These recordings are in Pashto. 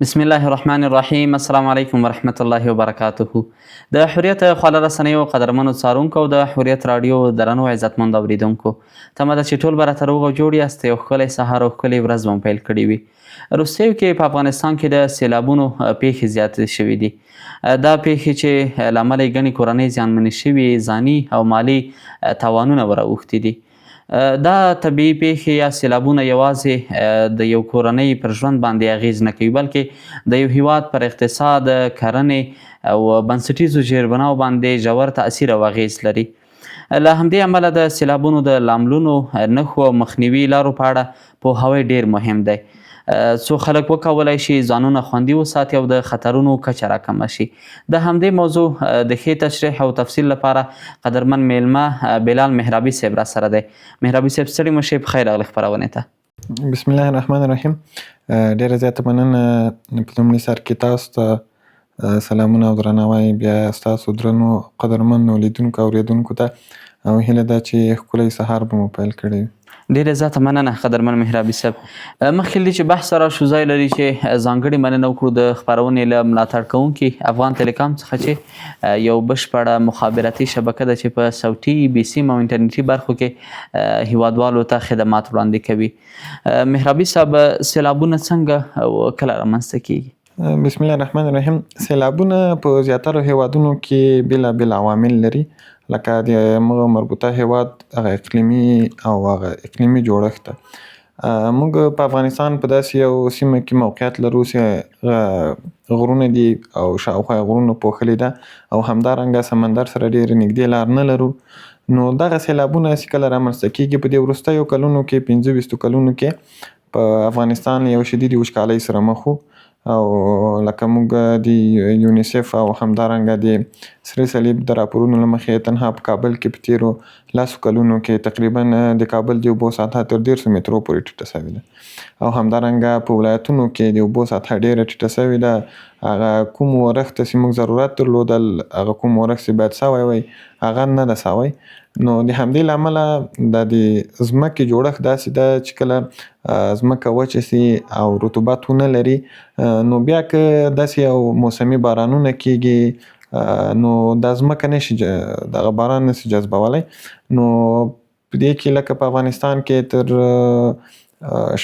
بسم الله الرحمن الرحیم. السلام علیکم ورحمت الله وبرکاته. د حریت خواله رسنیو قدرمنو څارونکو او د حریت راډیو درنو عزتمند اوریدونکو تمه ده چې ټول به راته روغ او جوړ یاست. یو ښکلی سهار او ښکلې ورځ مو پیل کړې وي. روسیو کې په افغانستان کې د سیلابونو پیښې زیاتې شوي دي. دا پیښې چې له امله یې ګڼې کورنۍ زیانمنې شوي، ځاني او مالي تاوانونه وراوښتي دي. دا طبیعي پیښې یا سیلابونه یوازې د یو کورنۍ پر ژوند باندې اغیز نه کوي، بلکې د یو هیواد پر اقتصاد، کرنې او بنسټیزو زیربناو باندې ژور تاثیر او اغیز لري. له همدې امله د سیلابونو د لاملونو، نښو او مخنیوي لارو په اړه پوهاوی ډیر مهم دی. څو خلک وکولی شي ځانونه خوندي وساتي او د خطرونو کچه راکمه شي. د همدې موضوع د ښې تشریح او تفصیل لپاره قدرمن میلمه بلال مهرابي صاحب را سره دی. مهرابي صاحب ستړي مه شئ، په خیر راغلئ خپرونې ته. بسم الله الرحمن الرحیم. ډیره زیاته مننه په لومړي سر کې تاسو ته سلامونه او درناوی، بیا ستاسو درنو قدرمنو لیدونکو او اورېدونکو ته، او هیله ده چې ښکلی سهار به مو پیل کړی وي. ډیره زیاته مننه قدرمن مهرابي صاحب. مخکې له دې چې بحث راشو ځای لري چې ځانګړې مننه وکړو د خپرونې له ملاتړ کوونکي افغان ټیلیکام څخه چې یو بشپړه مخابراتي شبکه ده چې په صوتي، بي سیم او انټرنیټي برخو کې هیوادوالو ته خدمات وړاندې کوي. مهرابي صاحب، سیلابونه څنګه او کله رامنځته کیږي؟ بسم الله الرحمن الرحیم. سیلابونه په زیاترو هیوادونو کې بیلابیل عوامل لري، لکه د موږ مربوطه هیواد هغه اقلیمي او هغه اقلیمي جوړښت ده. موږ په افغانستان په داسې یو سیمه کې موقعیت لرو چې غرونه دي او شاوخوا غرونو پوښلې ده او همدارنګه سمندر سره ډېرې نږدې لار نه لرو. نو دغه سیلابونه چې کله رامنځته کیږي په دې وروستیو کلونو کې 25 کلونو کې په افغانستان یو شدید وچکالۍ سره مخ وو، او لکه موږ د یونیسف او همدارنګه د سرې صلیب د راپورونو له مخې تنها په کابل کې په تیرو 10 کلونو کې تقریبا د کابل د اوبو سطحه تر 150 مترو پورې ټیټه شوې ده، او همدارنګه په ولایتونو کې د اوبو سطحه ډیره ټیټه شوې ده. هغه کوم ورښت چې موږ ضرورت درلودل، هغه کوم ورښت چې باید شوی وی، هغه نه ده شوی. نو د همدې له امله د ځمکې جوړښت داسې ده چې کله ځمکه وچه سي او رطوبت ونه لري، نو بیا که داسې یو موسمي بارانونه کیږي نو دا ځمکه نشي دغه باران نشي جذبولی. نو په دې کې لکه په افغانستان کې تر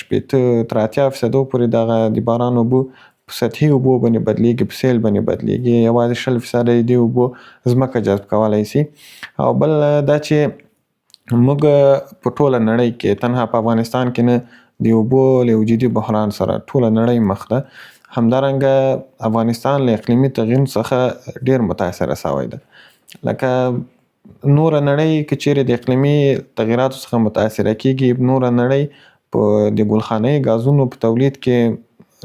80 تر 80% پورې دغه د باران اوبه په سطحي اوبو باندې بدلیږي، په سیل باندې بدلیږي. یوازې 0% د اوبو ځمکه جذب کولی سي. او بل دا چې موږ په ټوله نړۍ کې، تنها په افغانستان کې نه، د اوبو له وجودي بحران سره ټوله نړۍ مخ ده. همدارنګه افغانستان له اقلیمي تغییر څخه ډیر متاثره شوی ده. لکه نوره نړۍ که چیرې د اقلیمي تغییراتو څخه متاثره کیږي، نوره نړۍ په د ګلخانه‌ای غازونو په تولید کې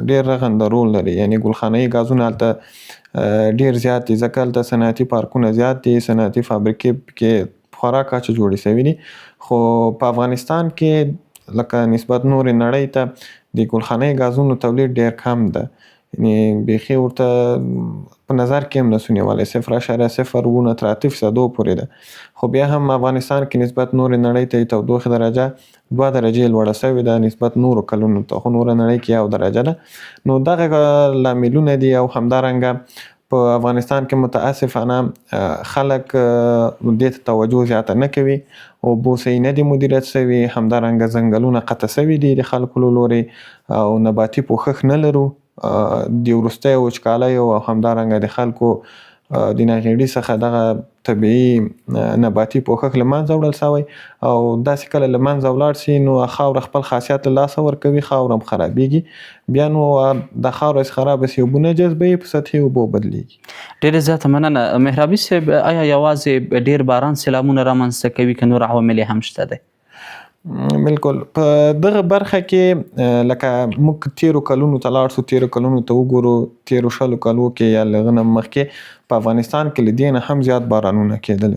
ډیر رغنده رول لري. یعنی ګلخانه‌ای غازونه هلته ډیر زیات دي، ځکه هلته صنعتي پارکونه زیات دي، صنعتي فابریکې کې خورا کچه جوړې شوي دي. خو په افغانستان کې لکه نسبت نورې نړۍ ته د ګلخانه‌ای غازونو تولید ډیر کم ده. یعنی بیخي ورته په نظر کې هم نسو نیولی، 0.09 تر 8% پورې ده. خو بیا هم افغانستان کې نسبت نورې نړۍ ته تودوخې درجه 2 درجې لوړه شوې ده نسبت نورو کلونو ته، خو نوره نړۍ کې 1 درجه ده. نو دغه لاملونه دي. او همدارنګه په افغانستان کې متاسفانه خلک دې ته توجه زیاته نه کوي، اوبو صحیح نه دي مدیریت شوي، همدارنګه ځنګلونه قطع شوي دي د خلکو له لورې، او نباتي پوښښ نه لرو. د وروستیو وچکالیو او همدارنګه د خلکو د ناغېړي څخه دغه طبیعي نباتي پوښښ له منځه وړل شوی، او داسې کله له منځه ولاړ سي نو خاوره خپل خاصیت له لاسه ورکوي، خاوره هم خرابیږي. بیا نو د خاوره چې خرابه سي اوبه نه جذبوي، په سطحي اوبو بدلیږي. ډیره زیاته مننه. مهرابي صاحب، آیا یوازې ډیر باران سیلابونه رامنځته کوي که نور عوامل هم شته دی؟ بالکل په دغه برخه کې لکه موږ تیرو کلونو ته لاړ شو، تیرو کلونو ته وګورو، تیرو شلو کالو کې یا له هغه نه مخکې په افغانستان کې له دې نه هم زیات بارانونه کېدل،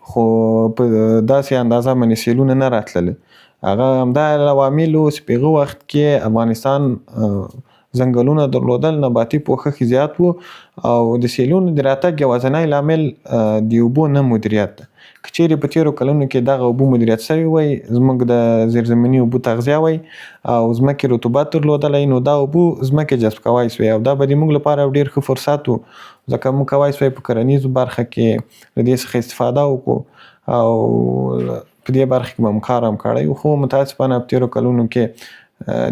خو په داسې اندازه باندې سیلونه نه راتلل. هغه همدا عوامل و چې په هغه وخت کې افغانستان ځنګلونه درلودل، نباتي پوښښ زیات و او د سیلونو د راتګ یوازینی لامل د اوبو نه مدیریت ده. که چیرې په تیرو کلونو کې دغه اوبو مدیریت سوی وای، زموږ د زیرزمیني اوبو تغذیه وای او ځمکې رطوبت درلودلی، نو دا اوبو ځمکې جذب کوای سوی او دا به د موږ لپاره ډیر ښه فرصت و، ځکه موږ کوای سوی په کرنیزو برخه کې له دې څخه استفاده وکړو او په دې برخه کې به مو کار هم کړی و. خو متاسفانه په تیرو کلونو کې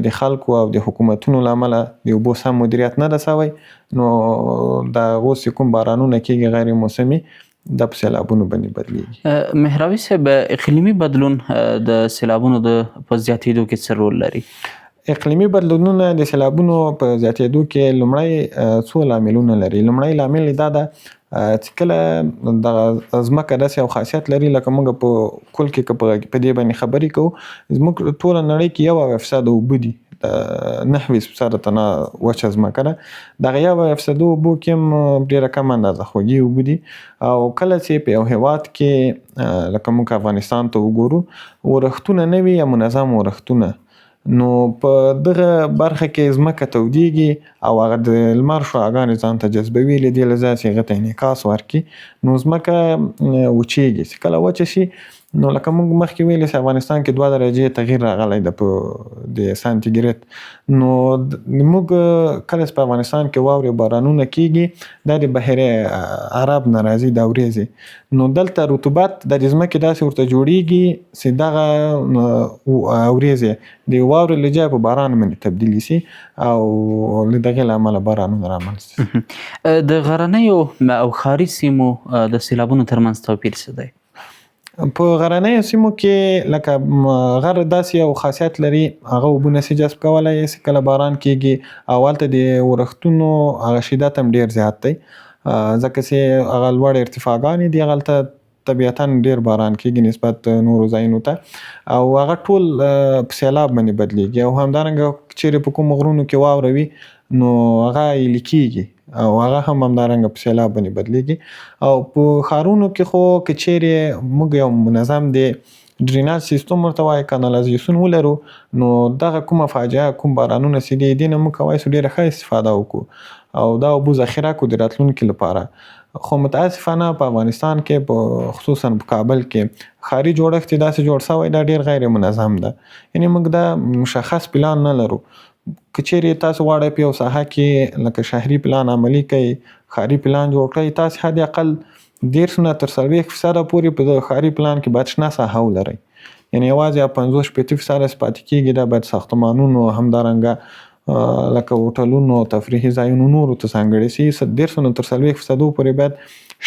د خلکو او د حکومتونو له امله د اوبو سم مدیریت نه ده سوی، نو د هغو چې کوم بارانونه کېږي غیر موسمي، دا په سیلابونو باندې بدلیږي. مهراوي صاحب، اقلیمي بدلون د سیلابونو په زیاتېدو کې څه رول لري؟ اقلیمي بدلونونه د سیلابونو په زیاتېدو کې لومړی څو لاملونه لري. لومړی لامل دا ده چې کله دغه ځمکه داسې یو خاصیت لري، لکه موږ په کل کې په دې باندې خبرې کوو، زموږ ټوله نړۍ کې 1% اوبه دي، 9% تنه وچه ځمکه ده. دغه 1% اوبو کې هم ډیره کم اندازه خوږې اوبه دي او کله چې په یو هیواد کې لکه موږ افغانستان ته وګورو، ورښتونه نه وي یا منظم ورښتونه، نو په دغه برخه کې ځمکه تودیږي او هغه د لمر شعاګانې ځان ته جذبوي، له دې له ځایه چې هغه ته انعکاس ورکړي، نو ځمکه وچیږي. چې کله وچه شي، نو لکه موږ مخکې ویلي چې افغانستان کې 2 درجې تغییر راغلی ده په د سانتیګریډ، نو موږ کله چې په افغانستان کې واورې بارانونه کېږي، دا د بحیره عرب نه راځي، دا وریځې، نو دلته رطوبت د ځمکې داسې ورته جوړیږي چې دغه وریځې د واورې له ځایه په باران باندې تبدیلي شي او له دغې له امله بارانونه رامنځته شي. د غرنیو او ښاري سیمو د سیلابونو ترمنځ توپیر څه دی؟ په غرنیو سیمو کې لکه غر داسې یو خاصیت لري، هغه اوبه نشي جذب کولی چې کله باران کېږي او هلته د ورښتونو هغه شدت هم ډیر زیات دی، ځکه چې هغه لوړ ارتفاعګانې دي، هغه طبیعتاً ډیر باران کېږي نسبت نورو ځایونو ته او هغه ټول په سیلاب باندې بدلیږي. او همدارنګه چیرې په کومو غرونو کې واوره وي، نو هغه ایلي کېږي او هغه هم همدارنګه په سیلاب باندې بدلیږي. او په ښارونو کې خو که چیرې موږ یو منظم د ډریناج سیستم ورته وایي، کانالایزیشن ولرو، نو دغه کومه فاجعه، کوم بارانونه چې دي، دې نه موږ کوای سو ډیره ښه استفاده وکړو او دا اوبه ذخیره کړو د راتلونکي لپاره. خو متاسفانه په افغانستان کې په خصوصا په کابل کې ښاري جوړښت داسې جوړ شوی، دا ډیر غیر منظم ده، یعنی موږ دا مشخص پلان نه لرو. که چیرې تاسو غواړئ په یو ساحه کې لکه شهري پلان عملي کړئ، ښاري پلان جوړ کړئ، تاسو حد اقل 10 نه تر 40% پورې په دغه ښاري پلان کې باید شنه ساحه ولرئ، یعنی یوازې 50-60% پاتې کېږي، دا باید ساختمانونو، همدارنګه لکه هوټلونو، تفریحي ځایونو نورو ته ځانګړي شي. 10 نه تر 40% پورې باید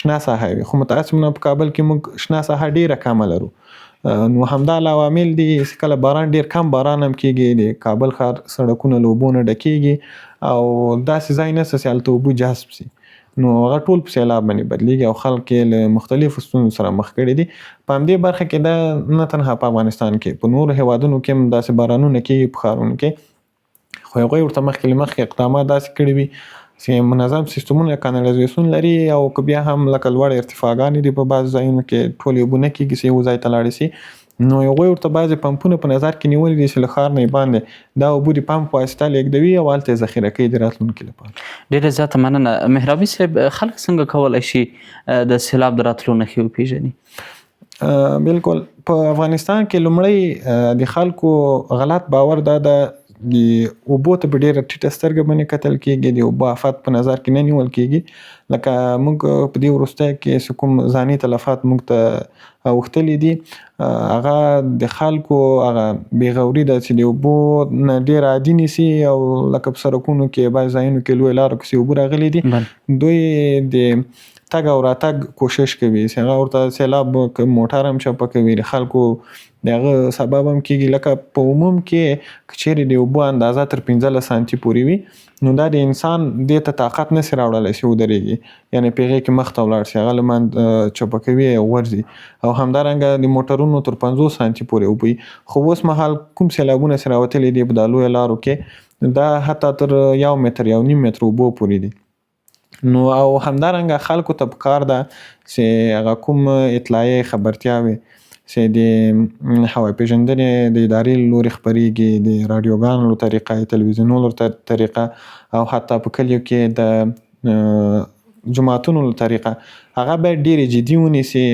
شنه ساحه وي، خو متاسفانه په کابل کې موږ شنه ساحه ډیره کمه لرو. نو همدا عوامل دي چې کله باران ډیر کم باران هم کېږي، د کابل ښار سړکونه له اوبو نه ډکېږي او داسې ځای نشته چې هلته اوبه جذب شي، نو هغه ټول په سیلاب باندې بدلیږي او خلک یې له مختلفو ستونزو سره مخ کړي دي. په همدې برخه کې دا نه تنها په افغانستان کې، په نورو هیوادونو کې هم داسې بارانونه کېږي په ښارونو کې، خو هغوی ورته مخکې له مخکې اقدامات داسې کړي وي چې منظم سیستمونه کانالایزیشن لري او که بیا هم لکه لوړ ارتفاعګانې دي په بعضو ځایونو کې ټولې اوبه نه کېږي چې یو ځای ته لاړې شي، نو هغوی ورته بعضې پمپونه په نظر کې نیولي دي چې له ښار نه یې باندې دا اوبه د پمپ په واسطه لیږدوي او هلته یې ذخیره کوي د راتلونکي لپاره. ډېره زیاته مننه. مهرابي صاحب، خلک څنګه کولی شي د سیلاب د راتلو نښې وپېژني؟ بالکل، په افغانستان کې لومړی د خلکو غلط باور دا ده د اوبو ته په ډیره ټیټه سترګه باندې کتل کېږي، د اوبو آفت په نظر کې نه نیول کېږي. لکه موږ په دې وروستیو کې چې کوم ځاني تلفات موږ ته اوښتلي دي، هغه د خلکو هغه بېغوري ده چې د اوبو نه ډېر عادي نیسي او لکه په سړکونو کې بعضې ځایونو کې لویو لارو کې چې اوبه راغلي دي، دوی د تګ او راتګ کوشش کوي چې هغه ورته سیلاب موټر هم چپه کوي، د خلکو د هغه سبب هم کیږي. لکه په عموم کې که چیرې د اوبو اندازه تر 15 سانتي پورې وي نو دا د انسان دې ته طاقت نشي راوړلی چې ودرېږي، یعنې په هغې کې مخ ته ولاړ شي، هغه له منځه چپه کوي او غورځي. او همدارنګه د موټرونو تر 50 سانتي پورې اوبه وي. خو اوس مهال کوم سیلابونه چې راوتلي دي په دا لویو لارو کې دا حتی تر 1 متر 1.5 متر اوبو پورې دي. نو او همدارنګه خلکو ته پکار ده چې هغه کوم اطلاعیې خبرتیاوې چې د هوایی پیژندنې د ادارې له لورې خپرېږي، د راډیوګانو له طریقه، تلویزیونونو له طریقه او حتی په کلیو کې د جوماتونو له طریقه هغه باید ډېرې جدي ونیسي،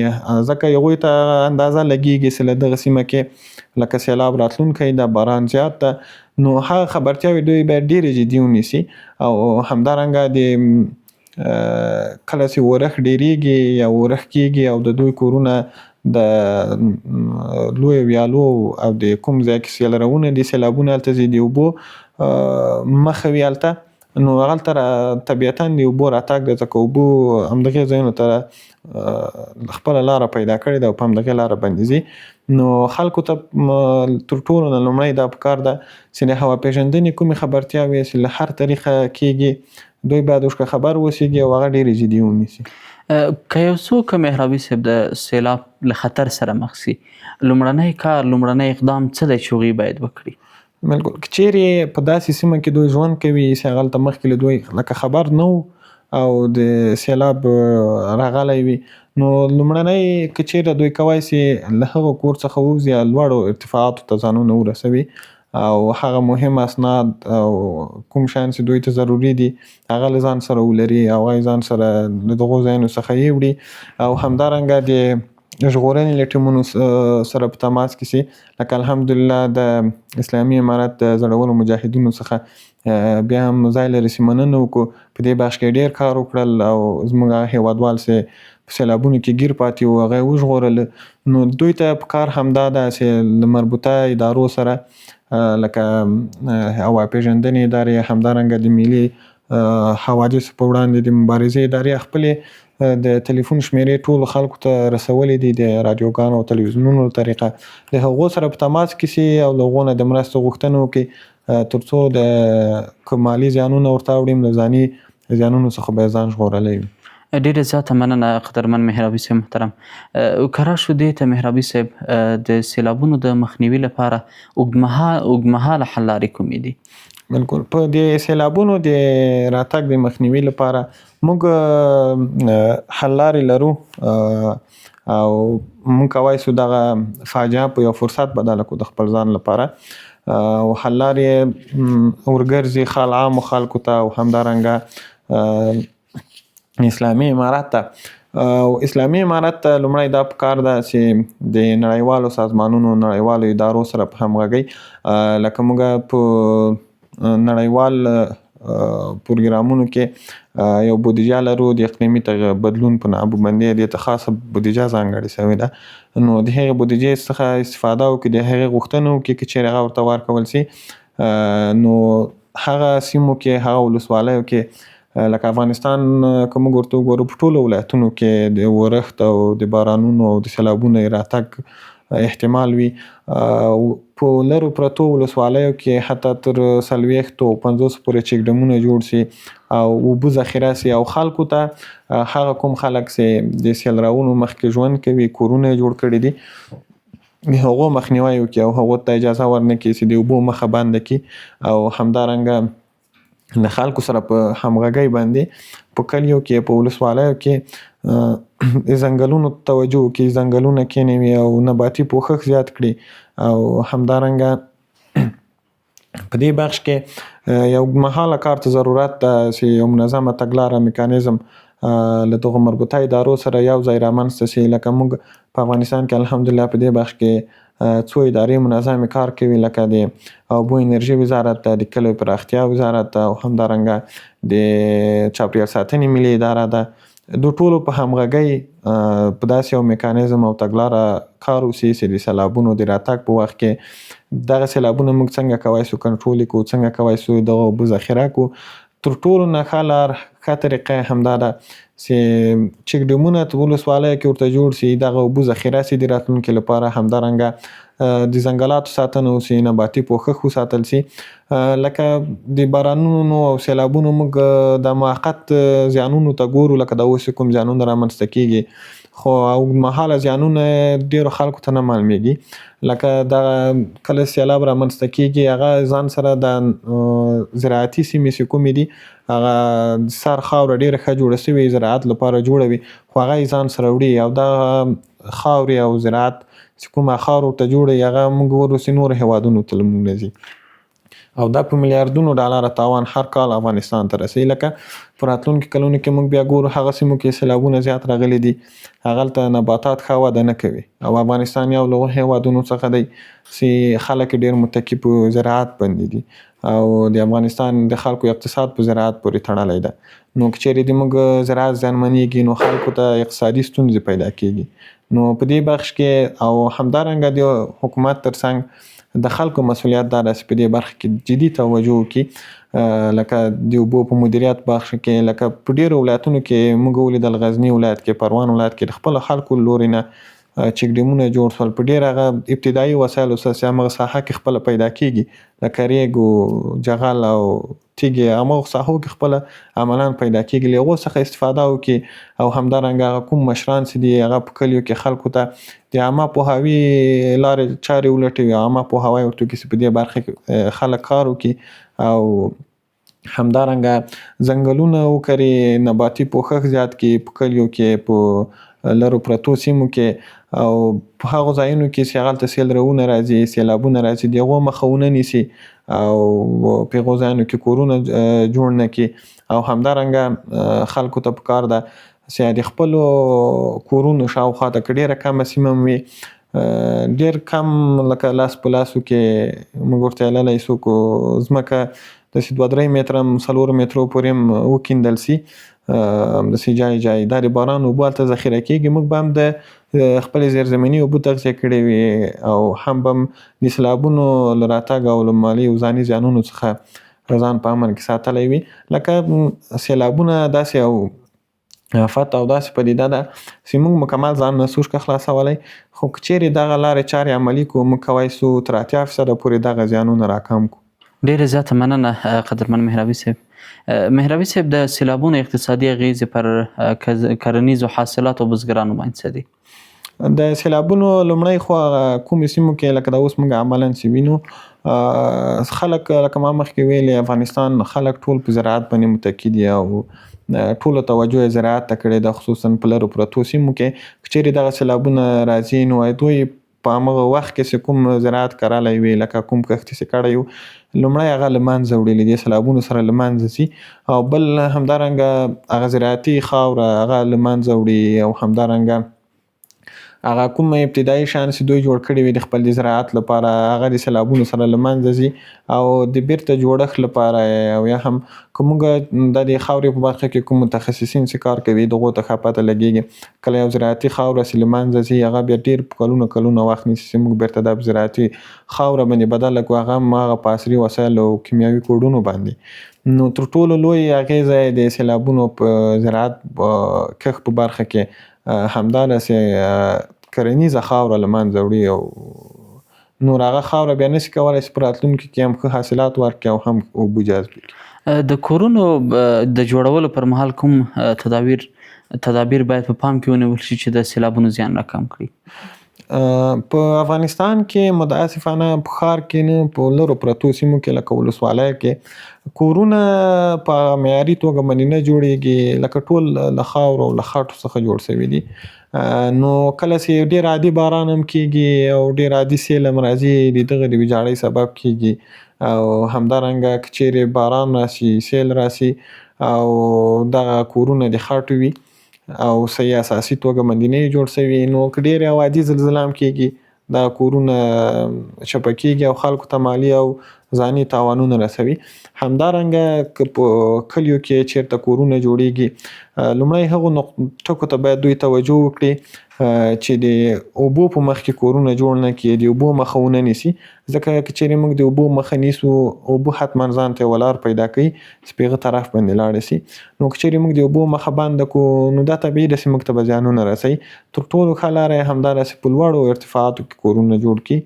ځکه هغوی ته اندازه لګېږي چې له دغه سیمه کې لکه سیلاب راتلونکی ده، باران زیات ده، نو هغه خبرتیاوې دوی باید ډېرې جدي ونیسي. او همدارنګه د کله چې ورښت ډېرېږي یا ورښت کېږي او د دوی کورونه د لویو ویالو او د کوم ځای کې سیلرونه دي، سیلابونه هلته ځي، د اوبو مخه وي هلته، نو هلته طبیعتاً د اوبو راتګ ده، ځکه اوبو همدغې ځایونو ته خپله لاره پیدا کړې ده او په همدغې لاره باندې ځي. نو خلکو ته تر ټولو نه لومړی دا پکار ده چې د هوا پیژندنې کومې خبرتیاوې چې له هر طریقه کېږي دوی باید ورڅخه خبر واوسېږي او هغه ډېرې جدي ونیسي. که یو څوک مهرابي صاحب د سیلاب له خطر سره مخ سي، لومړنی کار، لومړنی اقدام څه دی چې هغوی باید وکړي؟ بالکل، که چیرې په داسې سیمه کې دوی ژوند کوي چې هغلته مخکې له دوی لکه خبر نه و او د سیلاب راغلی وي، نو لومړنی که چیرې دوی کولی سي له هغه کور څخه ووځي، لوړو ارتفاعاتو ته ځانونه ورسوي او هغه مهم اسناد او کوم شیان چې دوی ته ضروري دي هغه له ځان سره ولري او هغه ځان سره له دغو ځایونو څخه یوړي. او همدارنګه د ژغورنې له ټیمونو سره په تماس کې سي، لکه الحمدلله د اسلامي امارت د زړورو مجاهدینو څخه بیا هم ځای لري چې مننه وکړو، په دې بخش کې ډېر کار وکړل او زموږ هیوادوال چې په سیلابونو کې ګیر پاتې وو هغه یې وژغورل. نو دوی ته پکار همدا ده چې له مربوطه ادارو سره لکه هوا پیژندنې ادارې، همدارنګه د ملي حوادثو په وړاندې د مبارزې ادارې خپلې د ټلیفون شمیرې ټولو خلکو ته رسولې دي د راډیوګانو او تلویزیونونو له طریقه، د هغو سره په تماس کې سي او له هغو نه د مرستې غوښتنه وکړي تر څو د که مالي زیانونه ورته اوړي له ځاني زیانونو څخه به یې ځان ژغورلی وي. ډېره زیاته مننه قدرمن مهرابي صاحب محترم. که راشو دې ته مهرابي صاحب، د سیلابونو د مخنیوي لپاره اوږدمهاله حل لارې کومې دي؟ بالکل، په د سیلابونو د راتګ د مخنیوي لپاره موږ حل لارې لرو او موږ کولی سو دغه فاجعه په یو فرصت بدله کړو د خپل ځان لپاره. او حل لارې ورګرځي عامو خلکو ته او همدارنګه اسلامي امارت ته. او اسلامي امارت ته لومړی دا پکار ده چې د نړیوالو سازمانونو، نړیوالو ادارو سره په همغږۍ، لکه موږ په نړیوال پروګرامونو کې یو بودیجه لرو د اقلیمي بدلون په نامه باندې دې ته خاصه بودیجه ځانګړې شوې ده، نو د هغې بودیجې څخه استفاده وکړي، د هغې غوښتنه وکړي که چیرې هغه ورته ورکول سي، نو هغه سیمو کې، هغه ولسوالیو کې لکه افغانستان که موږ ورته وګورو په ټولو ولایتونو کې د ورښت او د بارانونو او د سیلابونو راتګ احتمال وي. په لرو پرتو ولسوالیو کې حتی تر 40 او 50 پورې چیک ډیمونه جوړ سي او اوبه ذخیره سي او خلکو ته هغه کوم خلک چې د سیل راونو مخکې ژوند کوي، کورونه یې جوړ کړي دي، د هغو مخنیوی وکړي او هغو ته اجازه ورنکړي چې د اوبو مخه بنده کړي. او همدارنګه د خلکو سره په همغږۍ باندې په کلیو کې، په ولسوالیو کې د ځنګلونو توجه وکړي، ځنګلونه کېنوي او نباتي پوښښ زیات کړي. او همدارنګه په دې بخش کې یو اوږدمهاله کار ته ضرورت ده چې یو منظمه تګلاره، میکانیزم له دغو مربوطه ادارو سره یو ځای رامنځته سي. لکه موږ په افغانستان کې الحمدلله په دې بخش کې څو ادارې منظم کار کوي، لکه د اوبو انرژي وزارت ده، د کلیو پراختیا وزارت ده او همدارنګه د چاپیریال ساتنې ملي اداره ده. د ټولو په همغږۍ په داسې یو میکانیزم او تګلاره کار وسي چې د سیلابونو د راتګ په وخت کې دغه سیلابونه موږ څنګه کولی سو کنټرول کړو، څنګه کولی سو دغه اوبه ذخیره کړو. تر ټولو نه ښه لار، ښه طریقه همدا ده چې چیک ډیمونه په ولسوالیو کې ورته جوړ سي، دغه اوبه ذخیره سي د راتلونکي لپاره. همدارنګه د ځنګلاتو ساتنه وسي، نباتي پوښښ وساتل سي. لکه د بارانونو او سیلابونو موږ د موقت زیانونو ته ګورو، لکه د اوس کوم زیانونه رامنځته کیږي، خو اوږدمهاله زیانونه ډیرو خلکو ته نه معلومیږي. لکه دغه کله سیلاب رامنځته کیږي هغه ځان سره د زراعتي سیمې چې کومې دي هغه د سر خاوره ډیره ښه جوړه سوې زراعت لپاره جوړه وي، خو هغه یې ځان سره وړي او دغه خاورې او زراعت چې کومه خاوره ورته جوړه وي هغه موږ ورسې نورو هیوادونو ته زموږ نه ځي او دا په میلیاردونو ډالره تاوان هر کال افغانستان ته رسوي. لکه په راتلونکو کلونو کې موږ بیا ګورو هغه سیمو کې سیلابونه زیات راغلي دي، هغلته نباتات ښه وده نه کوي او افغانستان یو له هغو هیوادونو څخه دی چې خلک ډیر متکي په زراعت باندې دي او د افغانستان د خلکو اقتصاد په زراعت پورې تړلی ده. نو که چیرې د موږ زراعت زیانمنېږي نو خلکو ته اقتصادي ستونزې پیدا کیږي. نو په دې بخش کې او همدارنګه د حکومت ترڅنګ د خلکو مسؤلیت دا ده چې په دې برخه کې جدي توجه وکړي. لکه د اوبو په مدیریت بخش کې لکه په ډیرو ولایتونو کې موږ ولیدل، غزني ولایت کې، پروان ولایت کې د خپلو خلکو له لوري نه چک ډیمونه جوړ شول. په ډیر هغه ابتدایي وسایلو سره چې همغه ساحه کې خپله پیدا کیږي لکه ریګ، جغل او تیږې همغو ساحو کې خپله عملاً پیدا کیږي، له هغو څخه استفاده وکړي او همدارنګه هغه کوم مشران چې دي هغه په کلیو کې خلکو ته د عامه پوهاوي لارې چارې ولټوي، عامه پوهاوی ورته وکړي چې په دې برخه کې خلک کار وکړي او همدارنګه ځنګلونه وکري، نباتي پوښښ زیات کړي په کلیو کې، په لرو پرتو سیمو کې او په هغو ځایونو کې چې هغلته سیل روونه راځي، سیلابونه راځي، د هغو مخه ونه نیسي او په هغو ځایونو کې کورونه جوړ نه کړي او همدارنګه خلکو ته پکار ده چې د خپلو کورونو شاوخواته که ډیره کمه سیمه هم وي، ډیر کم لکه لاس په لاسو کې موږ ورته ویلی سو ځمکه داسې 2-3 متره هم 4 مترو پورې هم وکیندل سي همداسې جای دا د باران اوبه هلته ذخیره کیږي. موږ به هم د خپلې زیرزمیني اوبه تغذیه کړې وي او هم به هم د سیلابونو له راتګ او له مالي او ځاني زیانونو څخه ځان په امن کې ساتلی وي. لکه سیلابونه داسې او آفت او داسې پدیده ده چې موږ مکمل ځان نسو ښه خلاصولی، خو که چیرې دغه لارې چارې عملي کړو موږ کولی سو تر 80% پورې دغه زیانونه راکم کړو. ډیره زیاته مننه قدرمن مهرابي صاحب. مهرابي صاحب د سیلابونو اقتصادي اغیزې پر کرنیزو حاصلاتو بزګرانو باندې څه دي؟ د سیلابونو لومړی خو کومې سیمو کې لکه دا اوس موږ عملاً چې وینو خلک لکه ما مخکې ویلې افغانستان خلک ټول په زراعت باندې متکي دي او ټولو توجه یې زراعت ته کړې ده، خصوصاً په لرو پرتو سیمو کې. که چیرې دغه سیلابونه راځي نو دوی په همغه وخت کې چې کوم زراعت کرلی وي لکه کوم کښت چې کړی وي لومړی هغه له منځه وړي، له دې سیلابونو سره له منځه ځي او بل همدارنګه هغه زراعتي خاوره هغه له منځه وړي او همدارنګه هغه کوم ابتدایي شیان چې دوی جوړ کړي وي د خپل د زراعت لپاره هغه د سیلابونو سره له منځه ځي او د بیرته جوړښت لپاره او یا هم که موږ د دې خاورې په برخه کې کوم متخصصین چې کار کوي د هغو ته ښه پته لګیږي. کله یو زراعتي خاوره چې له منځه ځي هغه بیا ډیر کلونه وخت نیسي چې موږ بیرته د زراعتي خاوره باندې بدله کړو، هغه هم هغه په عصري وسایلو او کیمیاوي کوډونو باندې. نو تر ټولو لوی اغیزه د سیلابونو په زراعت کښت په برخه کې همدارسې کرنیزه خاوره له منځه وړي او نور هغه خاوره بیا نشي کولی چې په راتلونکي کې هم ښه حاصلات ورکړي او هم اوبه جذب کړي. د کورونو د جوړولو پر مهال کوم تدابیر باید په پام کې ونیول شي چې د سیلابونو زیان راکم کړي؟ په افغانستان کې متاسفانه په ښار کې نه، په لرو پرتو سیمو کې لکه ولسوالیو کې کورونه په معیاري توګه باندې نه جوړیږي، لکه ټول له خاورو او له خټو څخه جوړ شوي دي. نو کله چې ډیر عادي باران هم کیږي او ډیر عادي سیل هم راځي د دغه د ویجاړۍ سبب کیږي او همدارنګه که چیرې باران راشي سیل راشي او دغه کورونه د خټو وي او صحیح اساسي توګه باندې نه جوړ شوي نو که ډیر یو عادي زلزله هم کیږي دا کورونه چپه کیږي او خلکو ته مالي او ځاني تاوانونه رسوي. همدارنګه که په کلیو کې چیرته کورونه جوړیږي لومړی هغو ټکو ته باید دوی توجه وکړي چې د اوبو په مخ کې کورونه جوړ نه کړي، د اوبو مخه ونه نیسي. ځکه که چیرې موږ د اوبو مخه نیسو، اوبه حتماً ځان ته یوه لار پیدا کوي چې په هغه طرف باندې لاړې سي. نو که چیرې موږ د اوبو مخه بنده کړو، نو دا طبیعي ده چې موږ ته به زیانونه رسوي. تر ټولو ښه لاره یې همدا ده چې په لوړو ارتفاعاتو کې کورونه جوړ کړي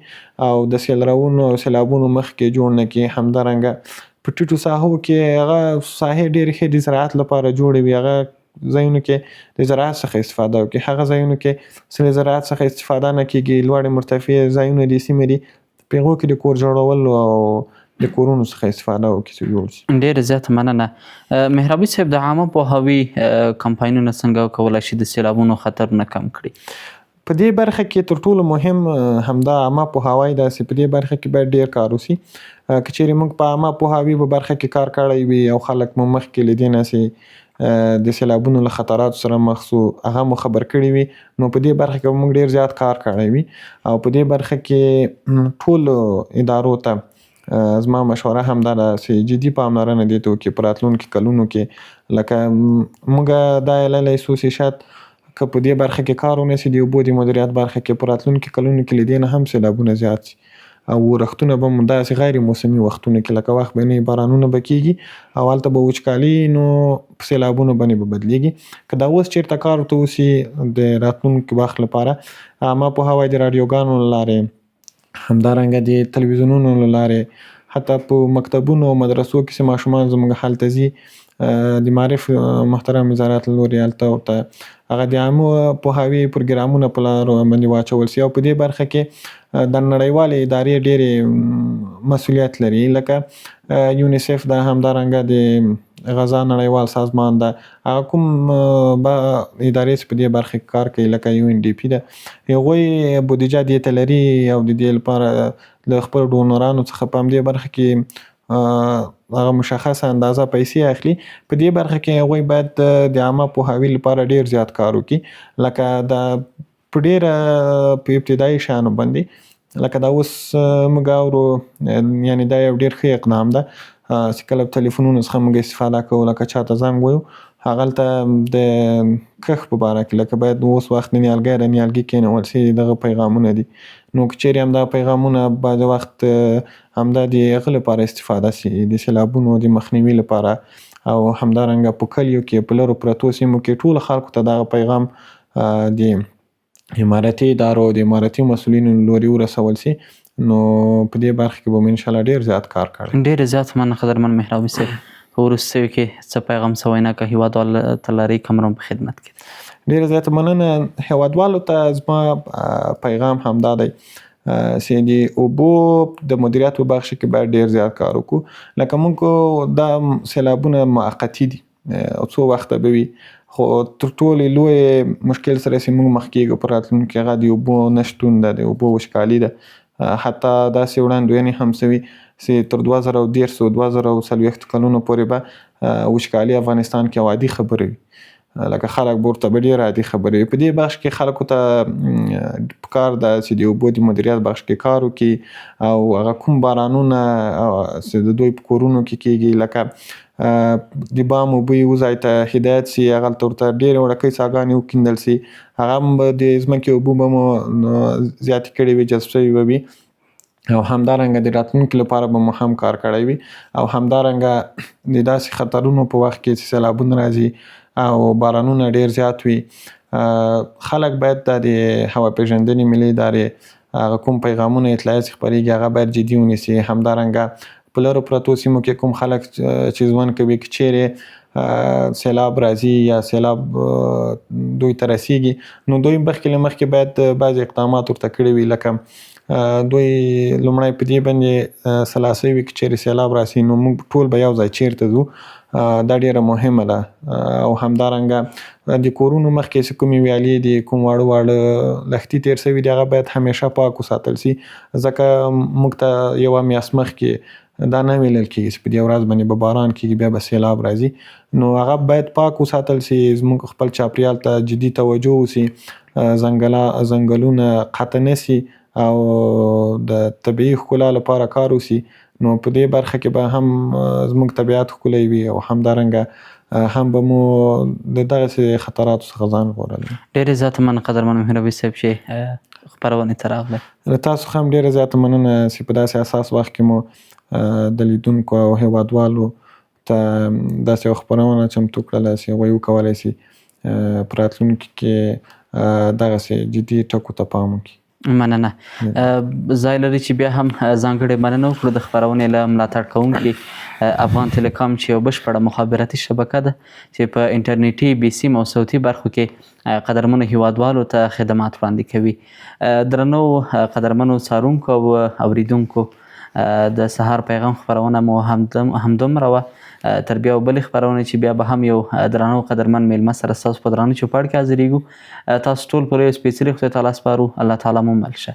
او د سیلراونو او سیلابونو مخ کې جوړ نه کړي. همدارنګه په ټیټو ساحو کې هغه ساحې ډېرې ښې د زراعت لپاره جوړې وي، هغه ځایونو کې د زراعت څخه استفاده وکړي. هغه ځایونو کې چې له زراعت څخه استفاده نه کیږي، لوړې مرتفع ځایونه دي، سیمې دي، په هغو کې د کور جوړولو او د کورونو څخه استفاده وکړي چې جوړ شي. ډېره زیاته مننه. مهرابي صاحب، د عامه پوهاوي کمپاینونه څنګه کولی شي د سیلابونو خطرونه کم کړي؟ په دې برخه کې تر ټولو مهم همدا عامه پوهاوی ده چې په دې برخه کې باید ډېر کار وشي. که چیرې موږ په عامه پوهاوي په برخه کې کار کړی وي او خلک مو مخکې له دې نه چې د سیلابونو له خطراتو سره مخ شو هغه مو خبر کړي وي، نو په دې برخه کې به موږ ډېر زیات کار کړی وي. او په دې برخه کې ټولو ادارو ته زما مشوره همدا ده چې جدي پاملرنه دې ته وکړي په راتلونکي کلونو کې. لکه موږ دا عیللی سو چې شاید که په دې برخه کې کار ونه سي، د اوبو د مدیریت برخه کې په راتلونکي کلونو کې له دې نه هم سیلابونه زیات سي او ورښتونه به مو داسې غیر موسمي وختونو کې لکه وخت به نه وي، بارانونه به کېږي او هلته به وچکالي، نو په سیلابونو باندې به بدلېږي. که دا اوس چېرته کار ورته وسي د راتلونکي وخت لپاره، عامه پوهاوی د راډیوګانو له لارې، همدارنګه د تلویزیونونو له لارې، حتی په مکتبونو او مدرسو کې چې ماشومان زموږ هلته ځي، د معارف محترم وزارت له لورې هلته ورته هغه د عامه پوهاوي پروګرامونه په لارو باندې واچول سي. او په دې برخه کې د نړیوالې ادارې ډېرې مسؤلیت لري، لکه یونیسف ده، همدارنګه د غذا نړیوال سازمان ده، هغه کوم ادارې چې په دې برخه کې کار کوي لکه UNDP ده، هغوی بودیجه دې ته لري او د دې لپاره له خپلو ډونرانو څخه په همدې برخه کې هغه مشخصه اندازه پیسې اخلي. په دې برخه کې هغوی باید د عامه پوهاوي لپاره ډېر زیات کار وکړي، لکه دا په ډېره په ابتدایي شیانو باندې، لکه دا اوس موږ اورو، یعنې دا یو ډېر ښه اقدام ده چې کله تلیفونونو څخه موږ استفاده کوو، لکه چاته زنګ ویو، هغلته د کښت په باره کې، لکه باید اوس وخت د نیالګۍ د نیالګي کېنول سي، دغه پیغامونه دي. نو که چیرې همدا پیغامونه بعض وخت همدا د هغه لپاره استفاده سي، د سیلابونو د مخنیوي لپاره، او همدارنګه په کلیو کې په لرو پرتو سیمو کې ټولو خلکو ته دغه پیغام د امارتي ادارو د امارتي مسؤلینو له لورې ورسول سي، نو په دې برخه کې به مو انشاءالله ډېر زیات کار کړی. ډېره زیاته مننه قدرمن مهرابي صاحب. په وروستیو کې څه پیغام، څه وینا که هیوادوالو ته لرئ، کوم په خدمت کې؟ ډېره زیاته مننه. هیوادوالو ته زما پیغام همدا دی چې د اوبو د مدیریت په برخه کې باید ډېر زیات کار وکړو. لکه موږ دا سیلابونه موقتي دي او څو وخته به وي، خو تر ټولې لوی مشکل سره چې موږ مخ کېږو په راتلونکي کې هغه د اوبو نه شتون ده، د اوبو وچکالي ده. حتی داسې وړاندوینې هم شوي چې تر 2013 2040 کلونو پورې به وچکالي افغانستان کې یو عادي خبره وي، لکه خلک به ورته ډېر عادي خبرې وي. په دې بخش کې خلکو ته پکار ده چې د اوبو د مدیریت بخش کې کار وکړي او هغه کوم بارانونه چې د دوی په کورونو کې کېږي، لکه د بام اوبه یې ځای ته هدایت سي، هغلته ورته ډېرې وړوکۍ څاګانې وکیندل سي، هغه هم به د ځمکې اوبه به مو زیاتې کړې وي، جذب شوې به وي، او همدارنګه د راتلونکي لپاره به مو هم کار کړی وي. او همدارنګه د داسې خطرونو په وخت کې چې سیلابونه راځي او بارانونه ډېر زیات وي، خلک باید د هوا پیژندنې ملي ادارې هغه کوم پیغامونه اطلاعات چې خپرېږي هغه باید جدي ونیسي. همدارنګه په لرو پرتو سیمو کې کوم خلک چې ژوند کوي، که چیرې سیلاب راځي یا سیلاب دوی ته رسیږي، نو دوی مخکې له مخکې باید بعضې اقدامات ورته کړي وي، لکه دوی لومړی په دې باندې سلاسي وي که چیرې سیلاب راسي نو موږ ټول به یو ځای چیرته ځو، دا ډېره مهمه ده. او همدارنګه د کورونو مخکې چې کومې ویالې دي، کوم واړه لښتي تیر شوي دي، هغه باید همیشه پاک وساتل سي، ځکه موږ ته یوه میاشت مخکې دا نه ویلل کېږي چې په دې ورځ باندې به باران کېږي، بیا به سیلاب راځي، نو هغه باید پاک وساتل سي. زموږ خپل چاپېریال ته جدي توجه وسي، ځنګلونه قطع نه سي او د طبیعي ښکلا لپاره کار وسي، نو په دې برخه کې به هم زموږ طبیعت ښکلی وي او همدارنګه هم به مو د دغسې خطراتو څخه ځان ژغورلی. ډېرې زیاته مننه قدرمن مهربي صاحب چې خپرونې ته راغلی. له تاسو څخه هم ډېره زیاته مننه چې په داسې حساس وخت کې مو د لیدونکو او هیوادوالو ته داسې یوه خپرونه چمتو کړله چې هغوی وکولی شي په راتلونکي کې دغسې جدي ټکو ته پام وکړي. مننه. ځای لري چې بیا هم ځانګړې مننه وکړو د خپرونې له ملاتړ کوونکي افغان ټیلیکام چې یو بشپړه مخابراتي شبکه ده چې په انټرنیټي بې سیم او صوتي برخو کې قدرمنو هیوادوالو ته خدمات وړاندې کوي. درنو قدرمنو څارونکو او اوریدونکو د سهار پیغام خپرونه مو همدومره وه. تر بیا بلې خپرونې چې بیا به هم یو درنو قدرمن میلمه سره ستاسو په درانه چوپړ کې حاضرېږو. تاسو ټول پر یو سپېڅلي خدای تعالی سپارو. الله تعالی مو مل شه.